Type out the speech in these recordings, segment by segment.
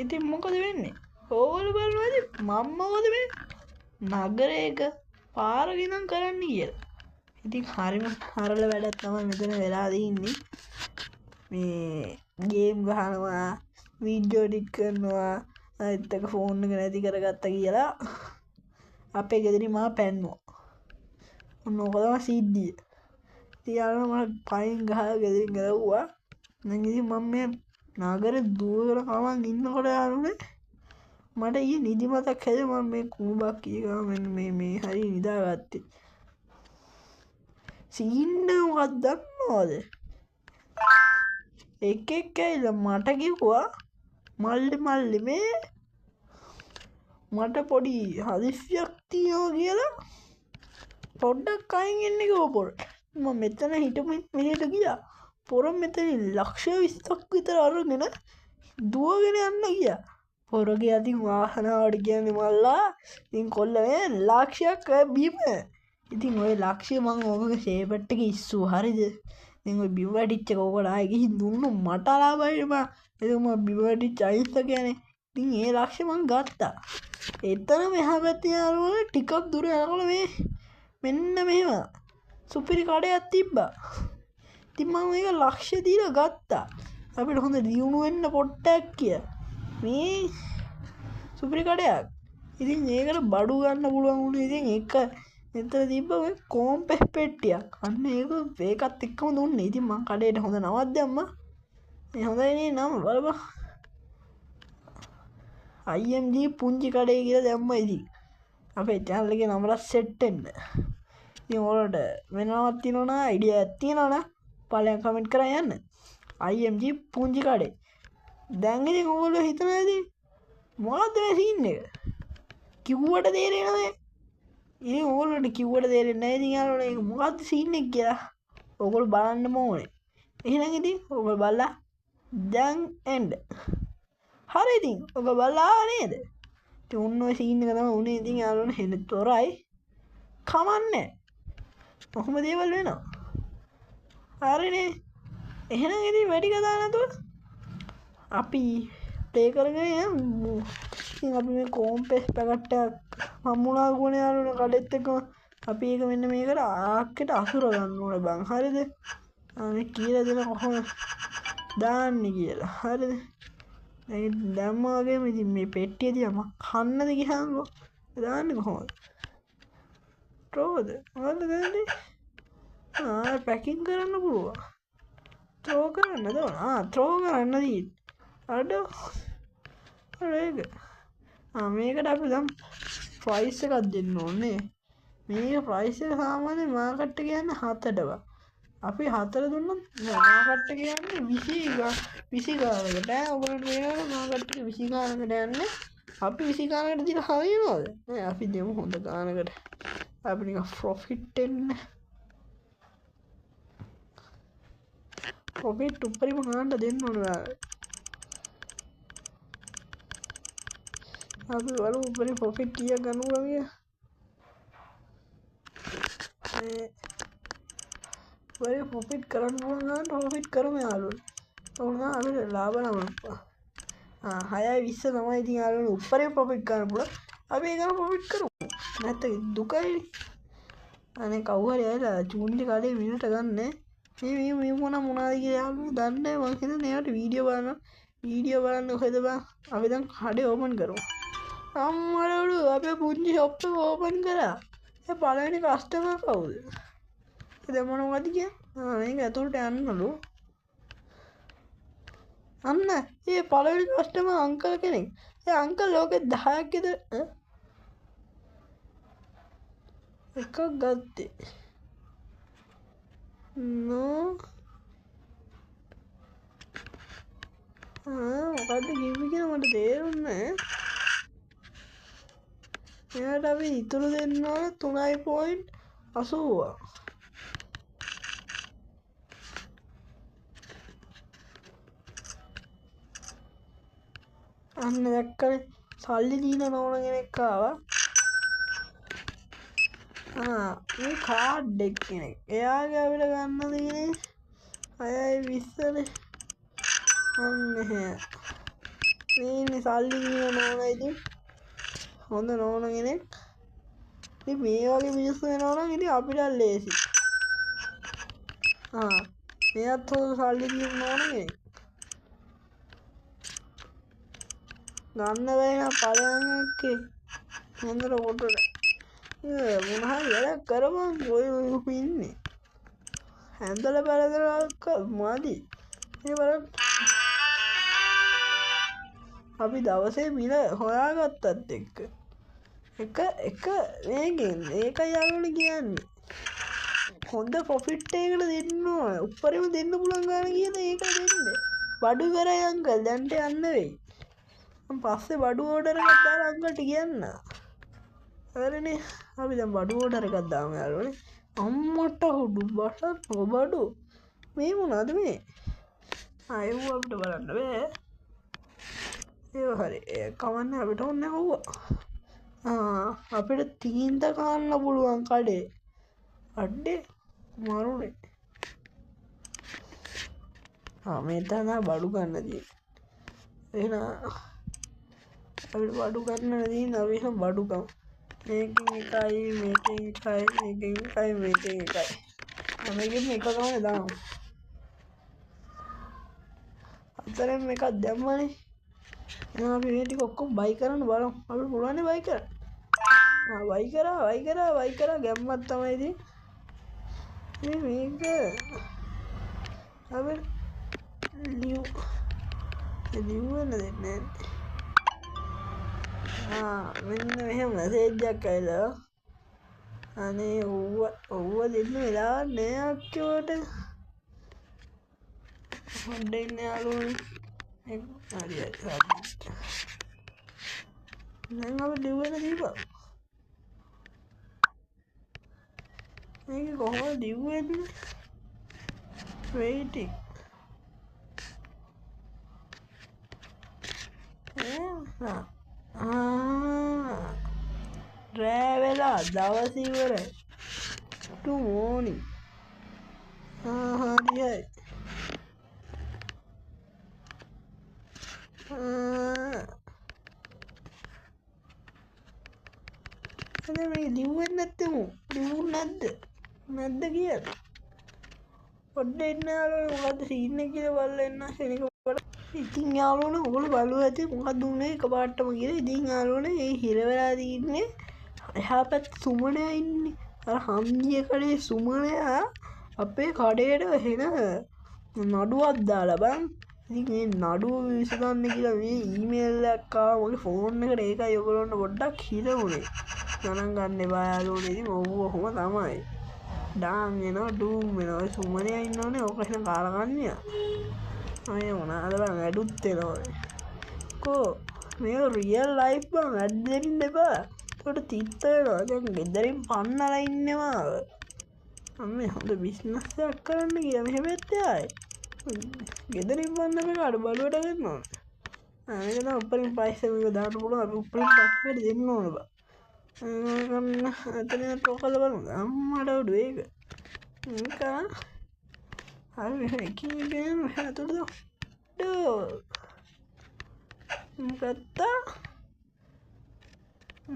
ඉතින් මොකද වෙන්නේ? ඕගොල්ලෝ බලනවාද මම මොකද මේ නගරයක පාරක ඉඳන් කරන්න කියලා. ඉතින් හරිම හරල වැඩක් තමයි මෙතන වෙලා තියෙන්නේ. මේ ගේම් ගහනවා, වීඩියෝ එඩිට් කරනවා, අනිත් එක ෆෝන් එක නැති කරගත්තා කියලා අපේ ගෙදරින් මාව පැන්නුවා. ඔන්න ඕක තමයි සිද්ධිය. ඉතින් මම පයින් ගහලා ගෙදරින් ගලවුවා. දැන් ඉතින් මම මේ නගරේ දුවගෙන කමන් ඉන්නකොට යාළුවනේ මට ඊයේ නිදිමතක් හැදේ. මම මේ කුඹක් කීවා මෙන්න මේ හරිය නිදාගත්තේ. සීන් මොකක්ද දන්නවද? එකෙක් ඇවිල්ලා මට කිව්වා මල්ලි මේ මට පොඩි හදිස්සියක් තියෙනවා කියලා පොඩ්ඩක් අයින් එන්න කිව්වා පොර. මම මෙතන හිටපු මෙහෙට ගියා. පොර මෙතන ලක්ෂ 20ක් විතර අරගෙන දුවගෙන යන්න ගියා. පොරගේ අතින් වාහනාවට කියන්නේ මල්ලා. ඉතින් කොල්ලනේ ලක්ෂයක් බීම. ඉතින් ওই ලක්ෂය මං ඕකගේ ෂේපට් එකේ ඉස්සුවා. හරිද? ඉතින් ඔය බිම වැටිච්ච එක ඕකට ආයෙ ගිහින් දුන්නු මට ලාභයි බා. ඒක මම බිම වැටිච්ච අයිස් කියන්නේ. ඉතින් ඒ ලක්ෂය මං ගත්තා. එතන මෙහා පැත්තේ යාළුවනේ ටිකක් දුර යනකොට මේ මෙන්න මෙහෙම සුපිරි කඩයක් තිබ්බා. ඉතින් මම මේක ලක්ෂ දීලා ගත්තා. අපිට හොඳ දියුණු වෙන්න පොට්ටක් කිය. මේ සුපිරි කඩයක්. ඉතින් ඒකට බඩු ගන්න පුළුවන් වුණේ ඉතින් එක එතන තිබ්බ මේ කොම්පෙස් පෙට්ටියක්. අන්න ඒකත් එක්කම දුන්නේ. ඉතින් මං කඩේට හොඳ නමක් දැම්මා. මේ හොඳයි නේ නම බලපන්. IMG පුංචි කඩේ කියලා දැම්මා ඉතින්. අපේ channel එකේ නමට සෙට් වෙන්න. ඉතින් ඔයාලට වෙනවක් තියෙනවා නම් අයිඩියා එකක් තියෙනවා නම් පළයන් කමෙන්ට් කරන් යන්න. IMG පුංචි කඩේ. දැන් ඉතින් ඔයගොල්ලෝ හිතනවාද මොකද්ද මේ සීන් එක? කිව්වට තේරෙන්නේ නැහැ. ඉතින් ඔයගොල්ලන්ට කිව්වට තේරෙන්නේ නැහැ. ඉතින් යාළුවනේ ඒක මොකද්ද සීන් එක කියලා ඔයගොල්ලෝ බලන්න ඕනේ. එහෙනම් ඉතින් ඔයගොල්ලෝ බලලා දැන් එන්න. හරි ඉතින් ඔයගොල්ලෝ බලලා නේද? ඉතින් ඔන්න ඔය සීන් එක තමයි උනේ. ඉතින් යාළුවනේ හෙන තොරයි. කමන්නේ. කොහොම දේවල් වෙනවා. හරිනේ. එහෙනම් ඉතින් වැඩි කතා නැතුව අපි ප්ලේ කරගෙන යමු. ඉතින් අපි මේ කොම්පෙස් පැකට් එකක් හම්බුණා ගෝනේ යාළුවනේ කඩෙත් එක. අපි ඒක මෙන්න මේකට ආක්කෙට අසුර ගන්න ඕනේ බං. හරිද? මේ කියලා දෙන කොහොමද දාන්නේ කියලා. හරිද? දැන් වගේම ඉතින් මේ පෙට්ටිය දිහා මම කන්නද ගියාම්කෝ. දාන්නේ කොහොමද? ට්‍රෝද? මොකද්ද දාන්නේ? පැකින් කරන්න පුළුවන්. ත්‍රෝ කරන්නද? ත්‍රෝ කරන්න දී. අඩෝ. ඒක. මේකට අපි දැන් ප්‍රයිස් එකක් දෙන්න ඕනේ. මේක ප්‍රයිස් එක සාමාන්‍ය මාකට් එක කියන්නේ 7ටව. අපි 4 දුන්නොත් මාකට් එක කියන්නේ 20 ගානකට. ඔයගොල්ලෝ මේක මාකට් එක 20 ගානකට යන්නේ. අපි 20 ගානකට දීලා හරියනවද? නෑ අපි දෙමු හොඳ ගානකට. අපි නිකන් ප්‍රොෆිට් එන්න. ප්‍රොෆිට් උඩරිම ගන්න දෙන්න ඕනේ. අපි බලමු උඩරිම ප්‍රොෆිට් කීයක් ගන්නවා කියලා. වරේ ප්‍රොෆිට් කරන්න ඕන නම් ප්‍රොෆිට් කරමු යාළුවෝ. ඕන අපිට ලාභ නම් 6.20 තමයි ඉතින් යාළුවෝ උඩරිම ප්‍රොෆිට් ගන්න පුළුවන්. අපි ඒක ප්‍රොෆිට් කරමු. නැත්නම් දුකයි. අනේ කවුරු හරි ඇවිල්ලා චූන්ලි කඩේ මිනිට ගන්න. මේ මොනවද කියලා යාළුවෝ දන්නේ නැහැ. මං හිතන්නේ එයාට වීඩියෝ බලන්න කොහෙද බං? අපි දැන් කඩේ ඕපන් කරමු. අම්මලු අපේ පුංචි ෂොප් එක ඕපන් කරා. ඒ පළවෙනි කස්ටමර් කවුද? දැන් මොනවද කියන්නේ? මේක ඇතුළට යන්නලු. අන්න ඒ පළවෙනි කස්ටමර් අංකල් කෙනෙක්. ඒ අංකල් ලෝකෙ 10ක් විතර එකක් ගත්තේ. නෝ මොකද්ද කිව්වේ කියලා මට තේරුන්නේ නැහැ. එයාට අපි ඉතුරු දෙන්න ඕන 3.80. අන්න දැක්කනේ සල්ලි දීන නෝන කෙනෙක් ආවා. මේ කාඩ් එක කෙනෙක්. එයාගේ අපිට ගන්න තියෙන්නේ 6.20නේ. අන්න එහෙ. මේ සල්ලි දින නෝනා ඉතින් හොඳ නෝන කෙනෙක්. ඉතින් මේ වගේ මිනිස්සු වෙනවා නම් ඉතින් අපිට ලේසි. මෙයාත් හොඳ සල්ලි දින නෝන කෙනෙක්. ගන්න බැහැ පළයන් එක්කේ හොඳට කොටට. මොන හරි වැඩක් කරපන් ඔය ඉන්නේ. හැන්දලා බලදලා මාදි. ඒ බලන්න අපි දවසේ මිල හොයාගත්තත් එක මේකෙන් ඒකයි යාළුවනේ කියන්නේ. හොඳ ප්‍රොෆිට් එකකට දෙන්න ඕන. උඩරිම දෙන්න පුළුවන් ගාන කියලා ඒක දෙන්න. බඩු කරයි අංකල් දැන්ට යන්න වෙයි. මම පස්සේ බඩු ඕඩර් එකක් දාලා අංකල්ට කියන්න. හරිනේ. අපි දැන් බඩු ඕඩර් එකක් දාමු යාළුවනේ. අම්මට හුඩු බටත් බඩු. මේ මොනවද මේ? ආයෙ අපිට බලන්න බෑ. ඒ හරි කවන්න අපිට ඕනේ හොව්වා. අපිට තීන්ත කාන්න පුළුවන් කඩේ. අඩේ මරුනේ. මේ තමයි බඩු ගන්න තියෙන්නේ. එහෙනම් අපිට බඩු ගන්න තියෙන අපි බඩු ගමු. මේකෙන් එකයි මේකෙන් එකයි මේකෙන් එකයි මේකෙන් එකයි. මේකෙන් එක ගමනේ දාමු. අතරෙන් මේකක් දැම්මනේ. එහෙනම් අපි මේ ටික ඔක්කොම බයි කරන්න බලමු. අපිට පුළුවන් නේ බයි කරන්න. බයි කරා ගැම්මක් තමයි ඉතින්. මේක අපි ලියු වෙන්න දෙන්නේ නැහැ. මෙන්න මෙහෙම මැසේජ් එකක් ඇවිල්ලා. අනේ ඔව්ව දෙන්න වෙලාවක් නෑ අක්කෝට. හොඳ ඉන්නේ යාළුවනේ. හරි. දැන් අපි ලියුවෙන දීපා. මේක කොහොමද ලියුවෙන්නේ? waiting. රෑ වෙලා දවස් ඉවරයි. to morning. හරියි. මේ ලිව්වෙන්නේ නැත්තේ ලිව්ුනේ නැද්ද කියලා පොඩ්ඩක් ඉන්න යාළුවනේ මොකද්ද සීන් එක කියලා බලලා එන්න ශනික පොඩ. ඉතින් යාළුවනේ ඔයගොල්ලෝ බලුවා ඇති මොකද්ද උනේ එකපාරටම කියලා. ඉතින් යාළුවනේ මේ හිර වෙලා තින්නේ එහා පැත්තේ සුමනයා ඉන්නේ. අර හන්දිය කඩේ සුමනයා අපේ කඩේට එන නඩුවක් දාලා බං. ඉතින් මේ නඩුව විසඳන්න කියලා මේ ඊමේල් එකක් ආවා මගේ ෆෝන් එකට. ඒකයි ඔයගොල්ලන්ට පොඩ්ඩක් හිර උනේ. ගණන් ගන්න එපා යාළුවනේ. ඉතින් ඔහොම තමයි. ඩාන් වෙනවා ඩූම් වෙනවා. සුමනයා ඉන්නවනේ ඕක එහෙනම් කාලා ගන්නියා. අය මොනවාද බං ඇඩුත් වෙනවනේ. කෝ මේ රියල් ලයිෆ් බං ඇඩ් දෙන්න එපා. ඒකට තිත්ත වෙනවා. දැන් ගෙදරින් පන්නලා ඉන්නවා. අම්මේ හොඳ බිස්නස් එකක් කරන්න කියලා මෙහෙම ඇත්තයි. ගෙදරින් පන්න මේකට බලුවට ගන්න ඕනේ. මේක තමයි උඩරින් පයිසෙ මේක දාන්න පුළුවන්. අපි උඩරින් පයිසෙ දෙන්න ඕනේ බං. ගන්න එතන ටෝකල් බලමු. අම්මට උඩු ඒක. මේක හරි එකකින් හතුරුද? ගත්තා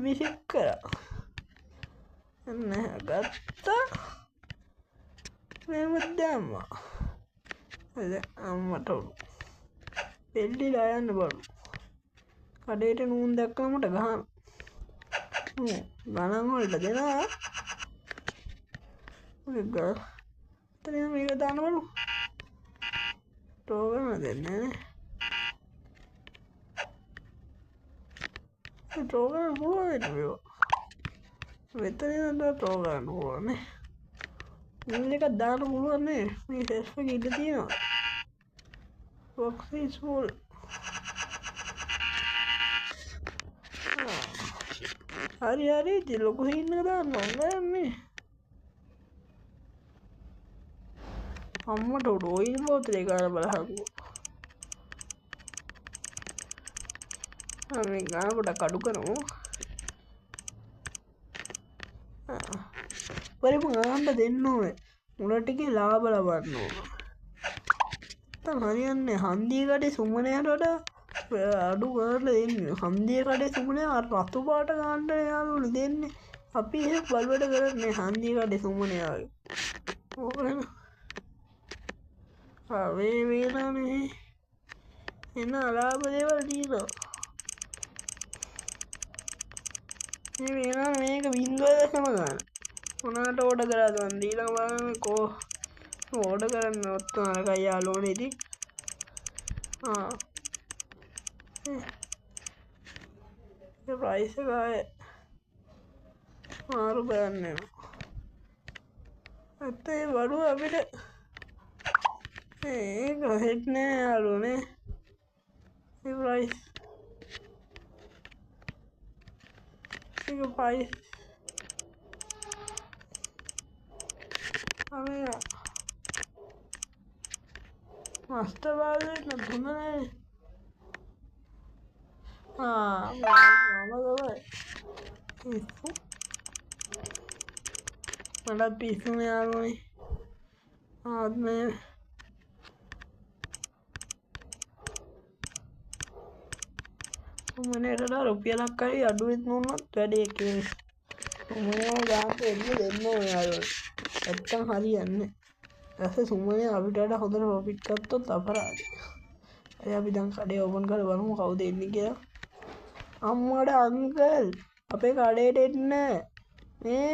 විසික් කරා. ගත්තා මෙහෙම දැම්මා. අම්මට උඩු එල්ලිලා යන්න බලමු. කඩේට නූන් දැක්කම මට ගහන ගණන් වලට දෙනවා. මේක දාන්න බලමු. ටෝකන් දෙන්නේ නේ. ටෝකන් පුළුවන් මේවා. මෙතනින් ටෝකන් ඕනේ. මේක දාන්න පුළුවන් නේ. මේ සෙස් එක ඉඳ තියෙනවා. box is full. හරි ඉතින් ලොකු සීන් එක දාන්න ඕනේ. අම්මට උඩ ඔයිල් බෝතලේ ගාලා බලහංකෝ. මේ ගාන පොඩක් අඩු කරමු. පරිම ගාන්න දෙන්න ඕනේ. මුල ටිකේ ලාභ ලබන්න ඕන. නැත්නම් හරියන්නේ හන්දිය කඩේ සුමනයාට වඩා අඩු ගානට දෙන්නේ හන්දිය කඩේ සුමනේ රතු පාට ගාන්නට යාළුවනේ දෙන්නේ. අපි එහෙම බලවට කරන්නේ හන්දිය කඩේ සුමනයාගේ. ඕකනේ. මේ වේලානේ එන අලාභ දේවල් තියෙනවා. මේ වේලා මේක 0.0 ගන්න. මොනකට ඕඩර් කරාද මන් දීලා බලන්න කෝ ඕඩර් කරන්න ඔත්තන අරකයි යාළුවනේ ඉතින්. ඒ ප්‍රයිස් එක ආයේ මාරු කරන්න වෙනවා. ඇත්තේ බඩුව අපිට ඒක හෙට් නෑ යාළුවනේ. ඒ ප්‍රයිස් ඒක ප්‍රයිස් අනේ මස්ටර් බාලේ නතුනේ. මටත් පිස්සුනේ යාළුවනේ. මේ සුමනේට රුපියලක් හරි අඩුවෙන් දුන්නොත් වැඩේ කෙරේ. සුමනේ ගානට දෙන්න ඕනේ යාළුවනේ. නැත්තම් හරියන්නේ. ඊපස්සේ සුමනේ අපිට වඩා හොඳට ප්‍රොෆිට් ගත්තොත් අපරාධයි. හරි අපි දැන් කඩේ ඕපන් කරලා බලමු කවුද එන්නේ කියලා. අම්මඩ අංකල් අපේ කඩේට එන්න මේ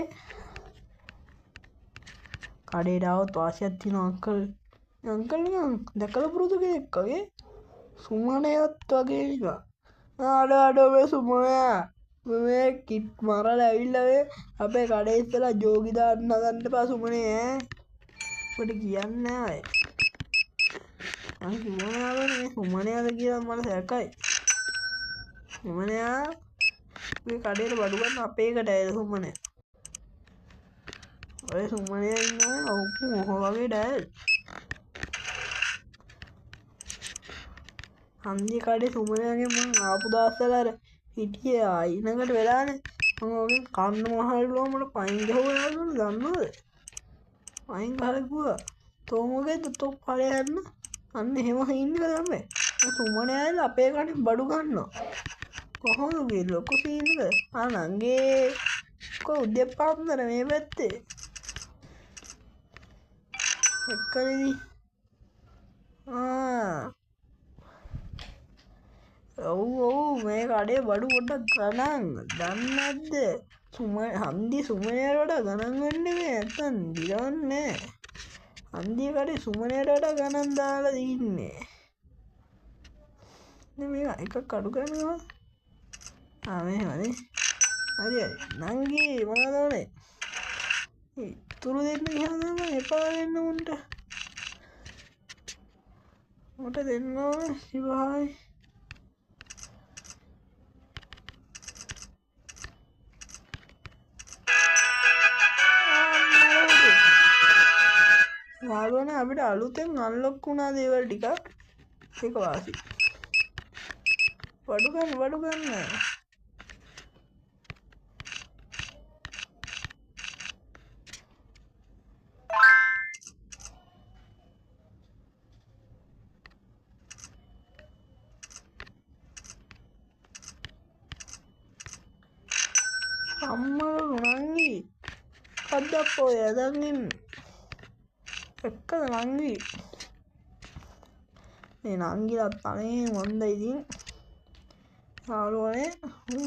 කඩේට આવත් වාසියක් තියෙනවා අංකල්. අංකල් නිකන් දැකලා පුරුදු කෙනෙක් වගේ. සුමනයත් වගේ නිකන්. අඩෝ මේ සුමනයා මේ කිට් මරලා ඇවිල්ලා මේ අපේ කඩේ ඉස්සලා ජෝගි දාන්න හදන්න එපා සුමනේ ඈ. ඔබට කියන්නේ නැහැ. මං කියනවා මේ සුමනයාද කියලා මට සැකයි. සුමනයා මේ කඩේට බඩු ගන්න අපේ කඩේට සුමනයා. ඔය සුමනයා ඉන්නේ ඔව් වගේ ඩයල්. හන්දිය කඩේ සුමනයාගේ මං ආපු දවස්වල අර හිටියේ ආයිනකට වෙලානේ. මම ඔගෙන් කන්න මහල්ලුවා මට පයින් ගහුවා යාළුවනේ දන්නවද? පයින් ගහලා කිව්වා තෝමගේද තෝ ඵලය යන්න. අන්න එහෙම හින්නේ තමයි. සුමනයා අපේ කඩේ බඩු ගන්නවා. කොහොමද මේ ලොකු සීන් එක? නංගේ කො උදේපාන්දර මේ පැත්තේ. එක්කනේ. ඔව් මේ කඩේ බඩු පොඩ්ඩක් ගණන් දන්නේ නැද්ද? හන්දි සුමනයාට වඩා ගණන් වෙන්නේ නැත්තම් දිරවන්නේ. හන්දිය කඩේ සුමනයාට වඩා ගණන් දාලා දින්නේ. මේ එකක් අඩු කරනවා. මෙහෙමනේ. හරි නංගි මොනවද ඕනේ? තුරු දෙන්න ගියාම එපා වෙන්න උන්ට. මට දෙන්න ඕනේ ඉවහයි. යාළුවනේ අපිට අලුතෙන් අන්ලොක් වුණා දේවල් ටිකක්. ඒක වාසි. වඩු ගන්න. අම්මා නංගි කද්දප්පෝ යදන් ඉන්නේ. එක්කද නංගි මේ නංගිලත් අනේ මොන්ද ඉතින් යාළුවනේ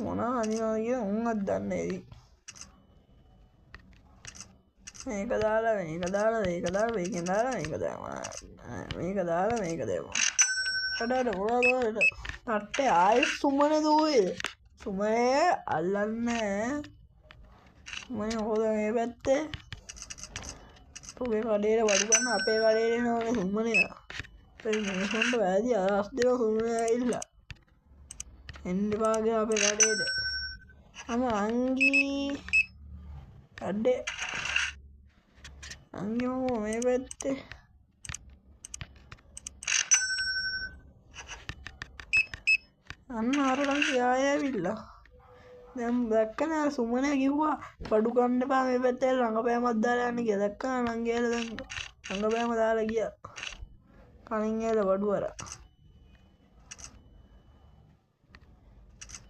මොනවා අනිනවද කියලා උන්වත් දන්නේ ඉතින් මේක දාලා මේක දාලා මේක දාලා මේකෙන් දාලා මේක දාලා මේක දාලා මේක දෙමු අඩට මොනවද තට්ටේ ආයෙත් සුමනේ දුවේ සුමනේ අල්ලන්නේ සුමනේ හොද මේ පැත්තේ ඔබේ කඩේට වඩු ගන්න අපේ කඩේට එනවනේ සුමනයා. ඒ මිනිස්සුන්ට වැදි අදහස් දෙනවා සුමනයා ඇවිල්ලා. එන්න එපා කියලා අපේ කඩේට. අංගි අඩේ. අංගි මේ පැත්තේ. අන්න අරලන් කියාය ඇවිල්ලා. දැන් දැක්කනේ සුමනයා කිව්වා බඩු ගන්න එපා මේ පැත්තේ රංගපෑමක් දාලා යන්න කියලා. දැක්කා නංගියලා දැන් රංගපෑම දාලා ගියා. කණින් ඇල බඩු අර.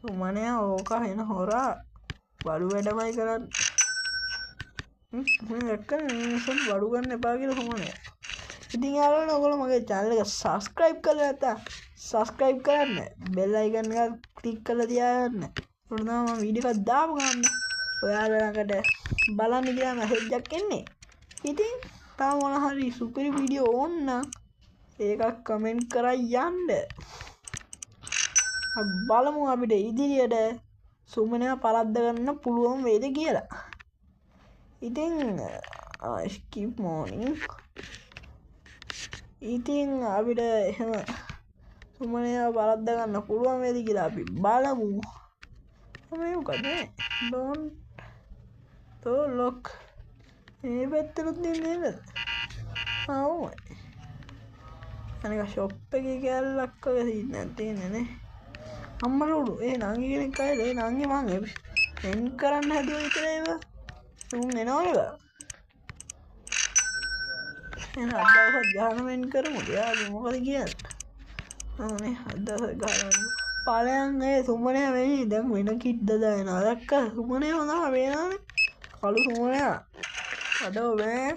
සුමනය ඕක හෙන හොරා බඩු වැඩමයි කරන්න දැක්ක මිනිසුන් බඩු ගන්න එපා කියලා සුමනය. ඉතින් යාළුවනේ ඔයගොල්ලෝ මගේ channel එක subscribe කරලා නැත්නම් subscribe කරන්න bell icon එක click කරලා තියාගන්න. ඒකට තමයි මම වීඩියෝ එකක් දාපු ගමන් ඔයාලා ළඟට බලන්න කියලා මැසේජ් එකක් එන්නේ. ඉතින් තව මොන හරි සුපිරි වීඩියෝ ඕන නම් ඒකක් කමෙන්ට් කරලා යන්න. බලමු අපිට ඉදිරියට සුමනය පරද්ද ගන්න පුළුවන් වේද කියලා. ඉතින් skip morning. ඉතින් අපිට එහෙම සුමනය පරද්ද ගන්න පුළුවන් වේද කියලා අපි බලමු. මේ මොකද don't to lock මේ පැත්තට දෙන්නේ නේද? ආවෝ. අනික ෂොප් එකේ කැලලක් වගේ තියෙන තියෙන්නේ නේ. අම්මලෝඩු ඒ නංගි කෙනෙක් ආයේ ඒ නංගි මං එන් කරන්න හැදුවා විතරයි ඒවා. උන් එනවද? එන අදවසක් ගහන වෙන් කරමු. එයාගේ මොකද කියන්නේ? ඕනේ අදවසක් ගහන පාලයන් ඒ සුමනය වෙයි දැන් වෙන කිඩ්ද දානවා. දැක්ක සුමනය හොඳම වෙනානේ. කළු සුමනය. අඩෝ මේ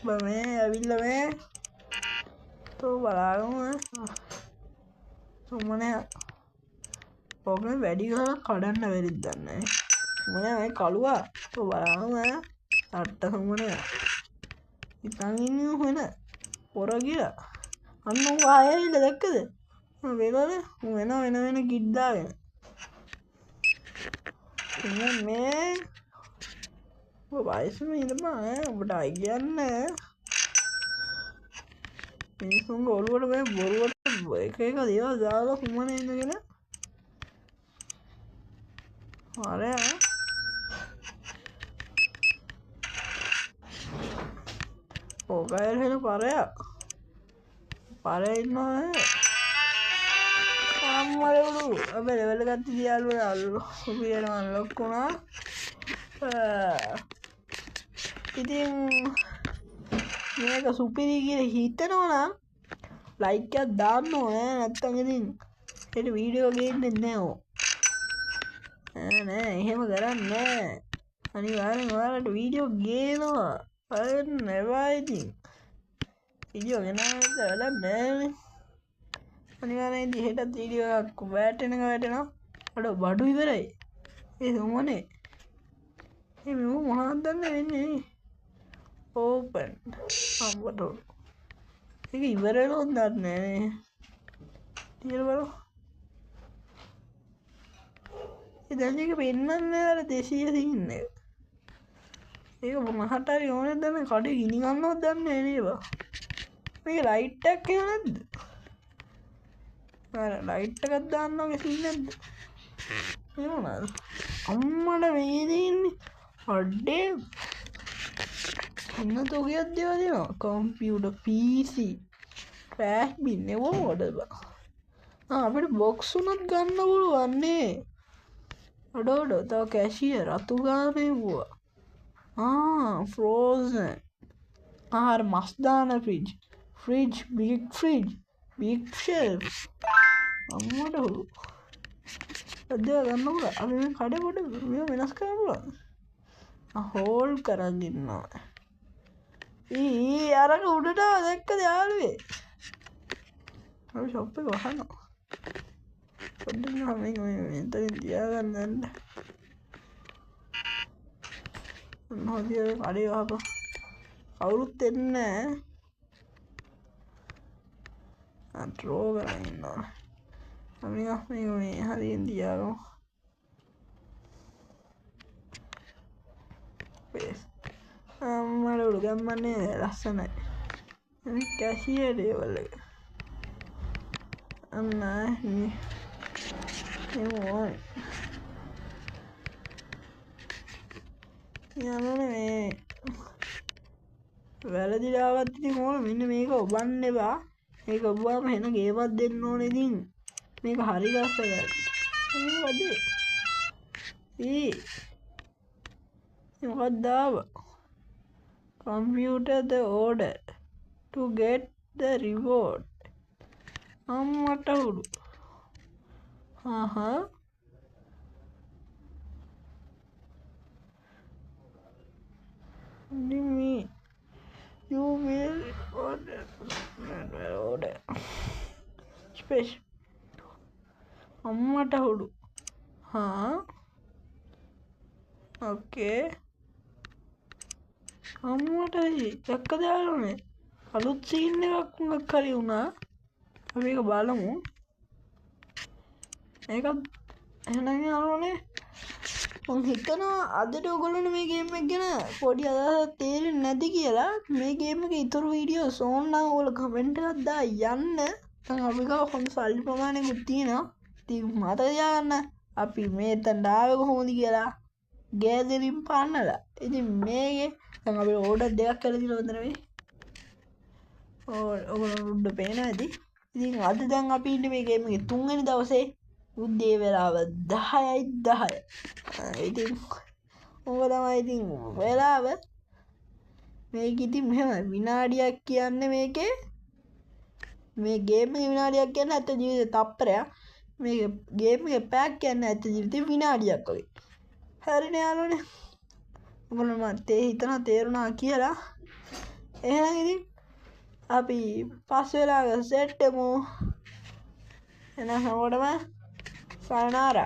බමේ ඇවිල්ලා මේ තෝ බලාගමු සුමනය ඕකේ වැඩි ගානක් කඩන්න වෙරිද දන්නේ. සුමනය මේ කළුවා තෝ බලාගමු අට්ට සුමනය. ඉතින් ඉන්නේ වෙන පොර ගියා. අන්න ඌ ආයෙත් දැක්කද? වෙනවනේ වෙන කිඩ් දාගෙන. ඉතින් මේ වයසම ඉඳපන් ඔබට අය කියන්නේ මිනිස්සුන්ගේ ඔළුවට මේ බොරුවට එක එක දේවල් දාලා සුමන ඉඳගෙන අර ඕකයල් වෙන පරය ඉන්නවා අම්මලුඩු අපේ ලෙවල් එක ගත්ත යාළුවා අල්ලු සුපිරියට මම ලොක් වුණා. ඉතින් මේක සුපිරි කියලා හිතනවා නම් ලයික් එකක් දාන්න ඕනේ. නැත්තම් ඉතින් හෙට වීඩියෝ ගේන්නේ නැහැ. නෑ එහෙම කරන්නේ නෑ. අනිවාර්යෙන් ඔයාලට වීඩියෝ ගේනවා. බලන්න එපා ඉතින්. වීඩියෝ ගෙනාවට වැඩක් නෑනේ. අනිවාර්යෙන් ඉතින් හෙටත් වීඩියෝ එකක් වැටෙනවා. අඩ බඩු ඉවරයි. ඒ සුමනේ. මේ මොනවද දන්නේ වෙන්නේ? open අම්බඩෝ ඒක ඉවරලා හොඳක් නෑ තියලා බලන්න. ඒ දැන් එක පෙන්නන්නේ අර 200 සින්න එක. ඒක මොනකට හරි ඕනේ දැන් කඩේ ගිනි ගන්නවද දන්නේ නේද? මේක ලයිට් එකක් එහෙම නැද්ද? අර ලයිට් එකක් දාන්නවා කිසිම නැද්ද? ඒ මොනවාද? අම්මඩ මේ දෙන්නේ අඩේ අන්න තෝගයක් දේවල් දෙනවා. කම්පියුටර් PC ෆ්ලෑෂ් බින් නෙවෝ මොකටද බා. අපිට බොක්ස් උනත් ගන්න පුළුවන් නේ. අඩෝඩ තව කැෂියර් රතු ගානේ වුණා. ෆ්‍රෝසන් ආහාර මස් දාන ෆ්‍රිජ් බිග් ෂෙල්ෆ් අම්මට හොරු අද ගන්න පුළුවන්. අපි මේ කඩේ පොඩ වෙනස් කරන්න පුළුවන්. හෝල් කරන් ඉන්නවා. අරක උඩට දැක්කද යාළුවේ? අපි ෂොප් එක වහනවා. පොඩ්ඩක් නම් මේක මෙතනින් තියාගන්න. මොහොතිය කඩේ වහපන්. කවුරුත් එන්නේ නැහැ. ඩ්‍රෝ කරන් ඉන්නවා. අපි මේක මේ හරියෙන් තියාගමු. අම්මලුඩු ගම්මන්නේ ලස්සනයි. කැෂියර් දේවල් එක. අන්න මේ ඕනේ. යන්නේ මේ වැරදිලාවත් ඉතින් ඕන මෙන්න මේක ඔබන්න එපා. මේක ඔබවම එන ගේමක් දෙන්න ඕනේ. ඉතින් මේක හරි ගස්ස ගන්න. මේ වදේ. මොකක්ද ආවා? Computer the order to get the reward. අම්මට උඩු me you will order special අම්මට හුඩු ඕකේ අම්මට දැක්ක දාලනේ අලුත් සීන් එකක් මොකක් හරි වුණා අපි ඒක බලමු ඒකත් එහෙනම් යාළුවනේ මං හිතනවා අදට ඔයගොල්ලෝ මේ ගේම් එක ගැන පොඩි අදහසක් තේරෙන්නේ නැති කියලා මේ ගේම් එකේ ඊතුරු වීඩියෝස් ඕන නම් ඔයාලා කමෙන්ට් එකක් දා යන්න දැන් අපි ගාව හොඳ සල්ලි ප්‍රමාණයකුත් තියෙනවා ඉතින් මතක තියාගන්න අපි මේතන ආවේ කොහොමද කියලා ගෑදරින් පාන්නලා ඉතින් මේකේ දැන් අපි ඕඩර් දෙකක් කරලා දිනවද නෙවෙයි ඔයගොල්ලෝ උඩ පේනවා ඇති ඉතින් අද දැන් අපි ඉන්නේ මේ ගේම් එකේ 3 වෙනි දවසේ උදේ වෙලාව 10:10 ඉතින් ඕක තමයි ඉතින් වෙලාව මේක ඉතින් මෙහෙම විනාඩියක් කියන්නේ මේකේ මේ ගේම් එකේ විනාඩියක් කියන්නේ ඇත්ත ජීවිතේ තප්පරයක් මේ ගේම් එකේ පැක් කියන්නේ ඇත්ත ජීවිතේ විනාඩියක් වගේ හරිනේ යාළුවනේ ඔයගොල්ලෝ මට හිතනවා තේරුණා කියලා එහෙනම් ඉතින් අපි පස් වෙලාවක සෙට් වෙමු එහෙනම් හැමෝටම sayonara